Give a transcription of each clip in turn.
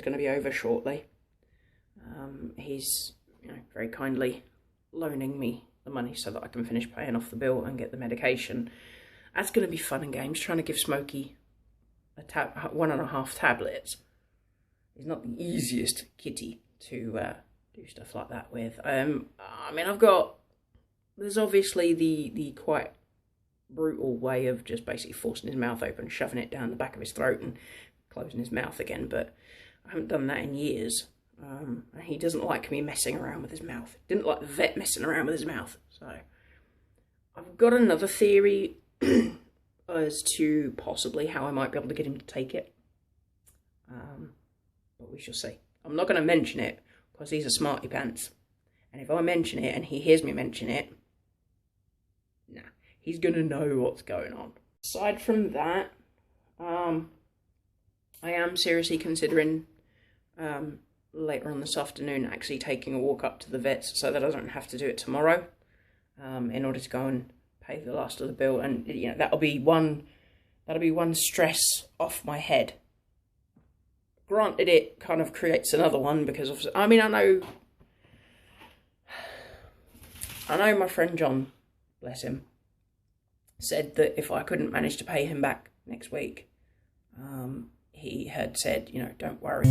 going to be over shortly. He's, very kindly loaning me the money so that I can finish paying off the bill and get the medication. That's going to be fun and games, trying to give Smokey 1.5 tablets. He's not the easiest kitty to do stuff like that with. There's obviously the quite brutal way of just basically forcing his mouth open, shoving it down the back of his throat and closing his mouth again, but I haven't done that in years. He doesn't like me messing around with his mouth. Didn't like the vet messing around with his mouth. So I've got another theory as to possibly how I might be able to get him to take it. But we shall see. I'm not going to mention it because he's a smarty pants. And if I mention it and he hears me mention it, he's going to know what's going on. Aside from that, I am seriously considering later on this afternoon actually taking a walk up to the vets so that I don't have to do it tomorrow, in order to go and pay the last of the bill. And that'll be one stress off my head. Granted, it kind of creates another one because I know my friend John, bless him, said that if I couldn't manage to pay him back next week, he had said, don't worry.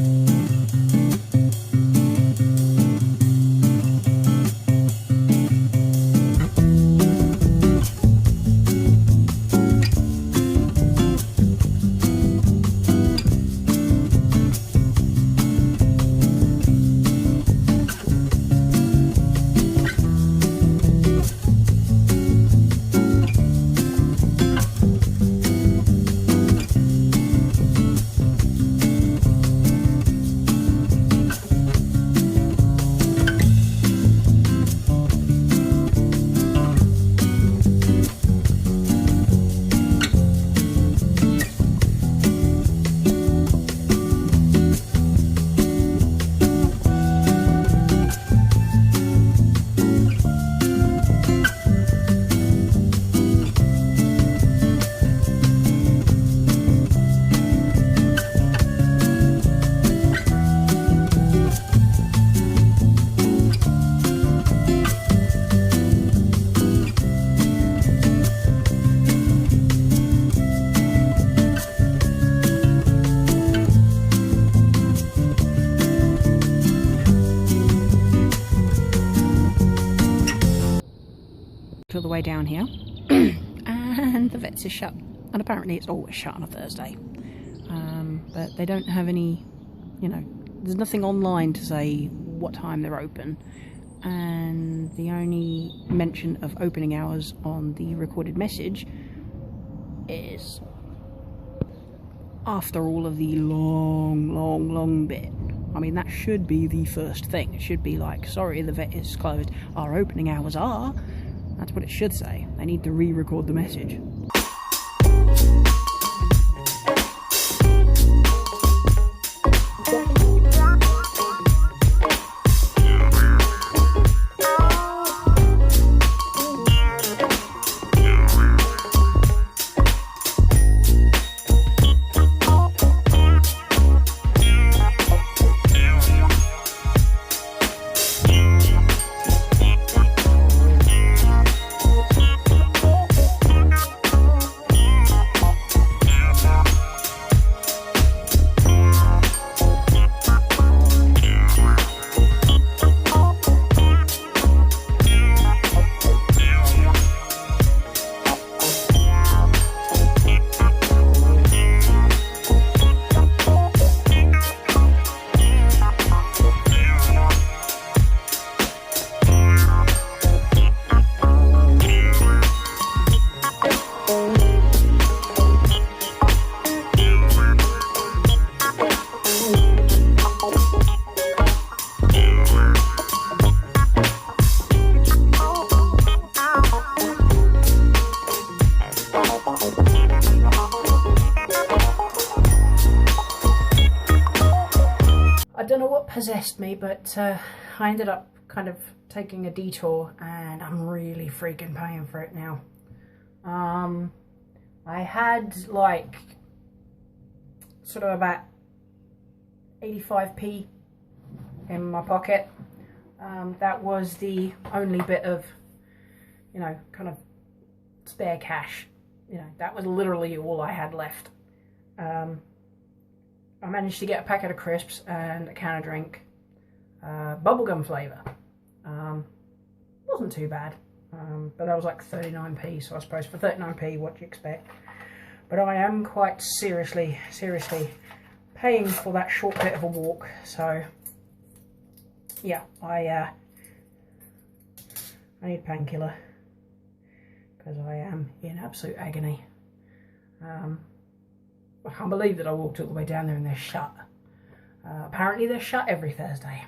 All the way down here and the vets is shut, and apparently it's always shut on a Thursday, but they don't have any, there's nothing online to say what time they're open, and the only mention of opening hours on the recorded message is after all of the long bit. That should be the first thing. It should be like, sorry, the vet is closed, our opening hours are. That's what it should say. They need to re-record the message. Possessed me, but I ended up kind of taking a detour, and I'm really freaking paying for it now. I had like sort of about 85p in my pocket. That was the only bit of, you know, kind of spare cash. You know, that was literally all I had left. I managed to get a packet of crisps and a can of drink, bubblegum flavour. Wasn't too bad, but that was like 39p, so I suppose for 39p, what do you expect? But I am quite seriously paying for that short bit of a walk, so yeah, I need a painkiller because I am in absolute agony. I can't believe that I walked all the way down there and they're shut. Apparently they're shut every Thursday.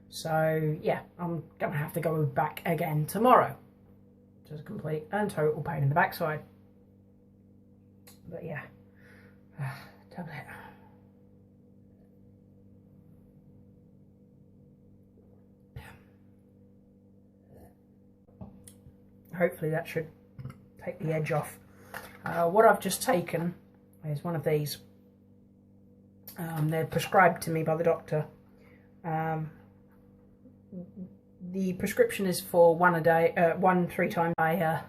So yeah, I'm gonna have to go back again tomorrow. Just a complete and total pain in the backside. But yeah, tablet. Hopefully that should take the edge off. What I've just taken is one of these. They're prescribed to me by the doctor. The prescription is for one a day, 3 times. I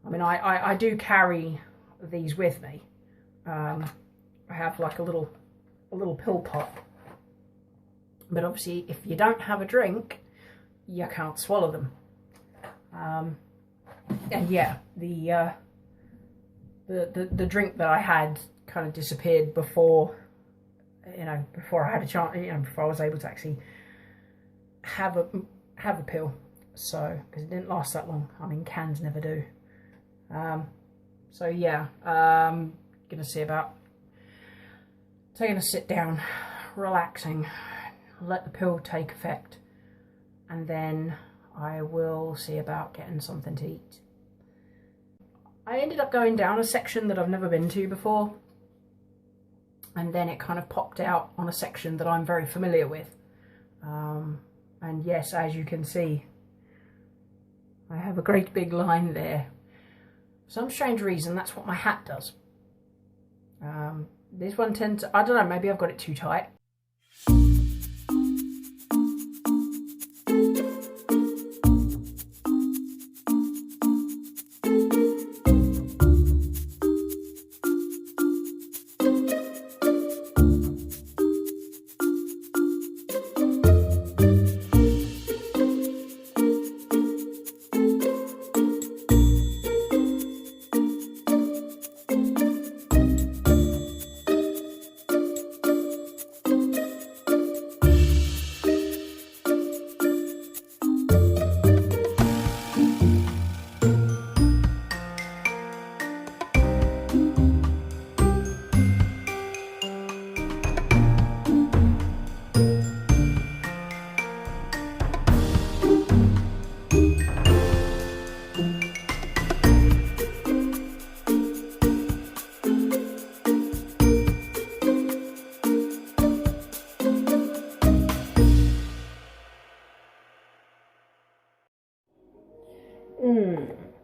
mean, I do carry these with me. I have like a little pill pot. But obviously, if you don't have a drink, you can't swallow them. And yeah, the drink that I had kind of disappeared before, you know, before I had a chance, you know, before I was able to actually have a pill. So, because it didn't last that long. I mean, cans never do. So yeah, gonna see about taking a sit down, relaxing, let the pill take effect, and then I will see about getting something to eat. I ended up going down a section that I've never been to before, and then it kind of popped out on a section that I'm very familiar with. And yes, as you can see, I have a great big line there. For some strange reason, that's what my hat does. This one tends to, I don't know, maybe I've got it too tight.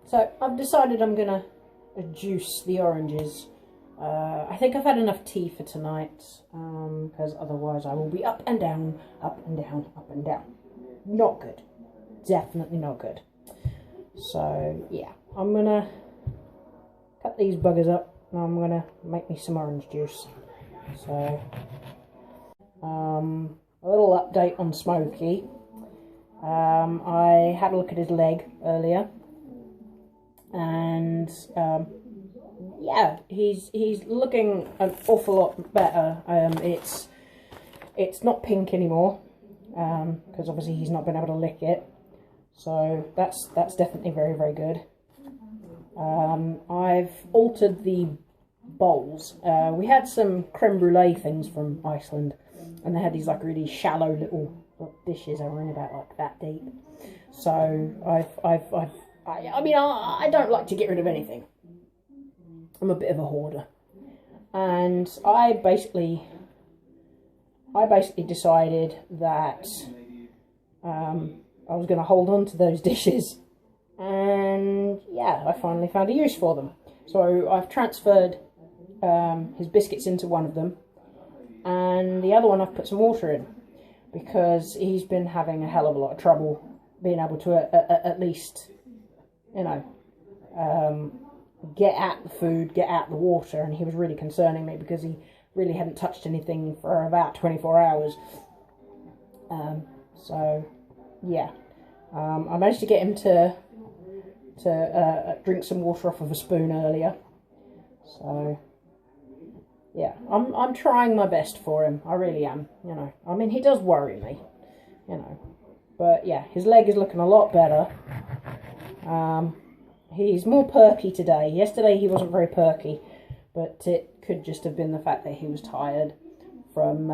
So I've decided I'm gonna juice the oranges. I think I've had enough tea for tonight, because otherwise I will be up and down, up and down, up and down. Not good. Definitely not good. So yeah, I'm gonna cut these buggers up and I'm gonna make me some orange juice. So a little update on Smokey. I had a look at his leg earlier, and yeah, he's looking an awful lot better. It's not pink anymore, because obviously he's not been able to lick it, so that's definitely very, very good. I've altered the bowls. We had some creme brulee things from Iceland, and they had these like really shallow little dishes that were only about like that deep. So I mean, I don't like to get rid of anything. I'm a bit of a hoarder, and I basically decided that I was going to hold on to those dishes, and yeah, I finally found a use for them. So I've transferred his biscuits into one of them, and the other one I've put some water in, because he's been having a hell of a lot of trouble being able to at least, you know, get at the food, get at the water, and he was really concerning me because he really hadn't touched anything for about 24 hours. So, yeah, I managed to get him to drink some water off of a spoon earlier. So, yeah, I'm trying my best for him. I really am, you know. I mean, he does worry me, you know. But, yeah, his leg is looking a lot better. He's more perky today. Yesterday he wasn't very perky, but it could just have been the fact that he was tired from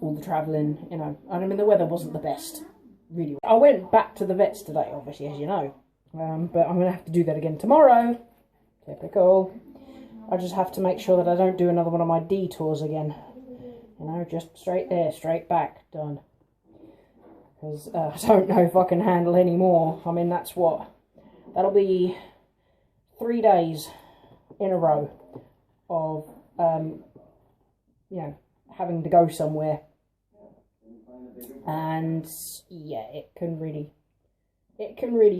all the travelling, you know. I mean, the weather wasn't the best, really. I went back to the vets today, obviously, as you know. But I'm going to have to do that again tomorrow. Typical. I just have to make sure that I don't do another one of my detours again. You know, just straight there, straight back, done. Because I don't know if I can handle any more. I mean, that's what... That'll be 3 days in a row of, you know, having to go somewhere. And, yeah, it can really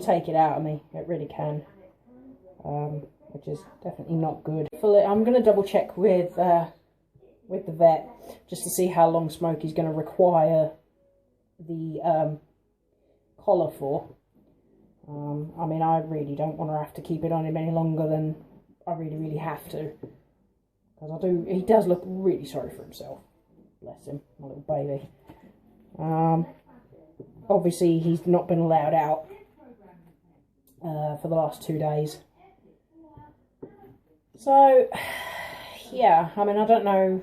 take it out of me. It really can. Which is definitely not good. I'm going to double check with the vet just to see how long Smokey's going to require the collar for. I mean, I really don't want to have to keep it on him any longer than I really have to. Because he does look really sorry for himself. Bless him, my little baby. Obviously, he's not been allowed out for the last 2 days. So, yeah, I mean, I don't know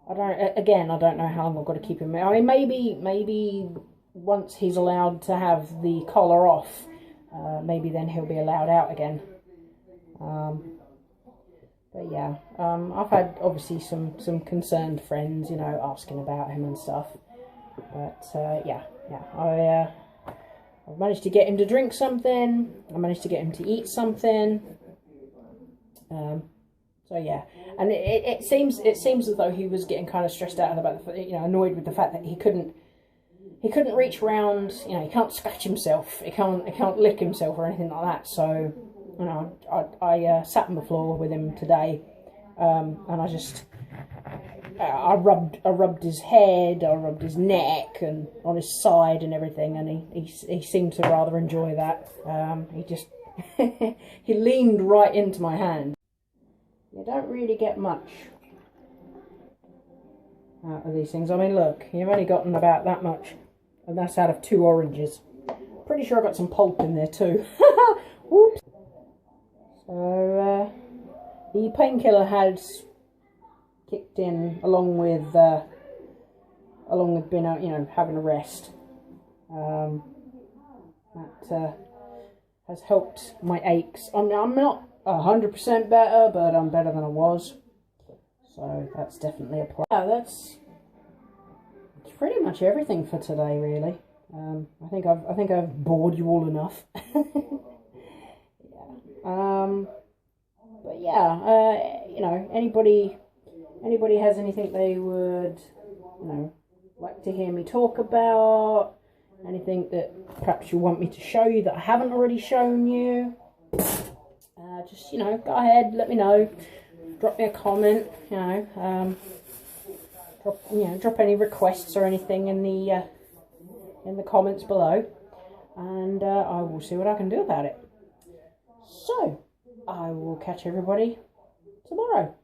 how long I've got to keep him. I mean, maybe once he's allowed to have the collar off, maybe then he'll be allowed out again. But yeah, I've had obviously some concerned friends, you know, asking about him and stuff. But yeah, I've managed to get him to drink something. I managed to get him to eat something. So yeah, and it seems as though he was getting kind of stressed out about the, you know, annoyed with the fact that he couldn't reach around, you know, he can't scratch himself, he can't lick himself or anything like that. So, you know, I sat on the floor with him today, and I rubbed his head, I rubbed his neck and on his side and everything, and he seemed to rather enjoy that. He just he leaned right into my hand. You don't really get much out of these things. I mean, look, you've only gotten about that much, and that's out of 2 oranges. Pretty sure I got some pulp in there too. Whoops. So the painkiller has kicked in along with being out, you know, having a rest. That has helped my aches. I'm not 100% better, but I'm better than I was. So that's definitely a plus. Yeah, that's pretty much everything for today, really. I think I've bored you all enough. Yeah. But yeah, you know, anybody has anything they would, you know, like to hear me talk about, anything that perhaps you want me to show you that I haven't already shown you, just, you know, go ahead, let me know, drop me a comment, you know, drop any requests or anything in the comments below, and I will see what I can do about it. So I will catch everybody tomorrow.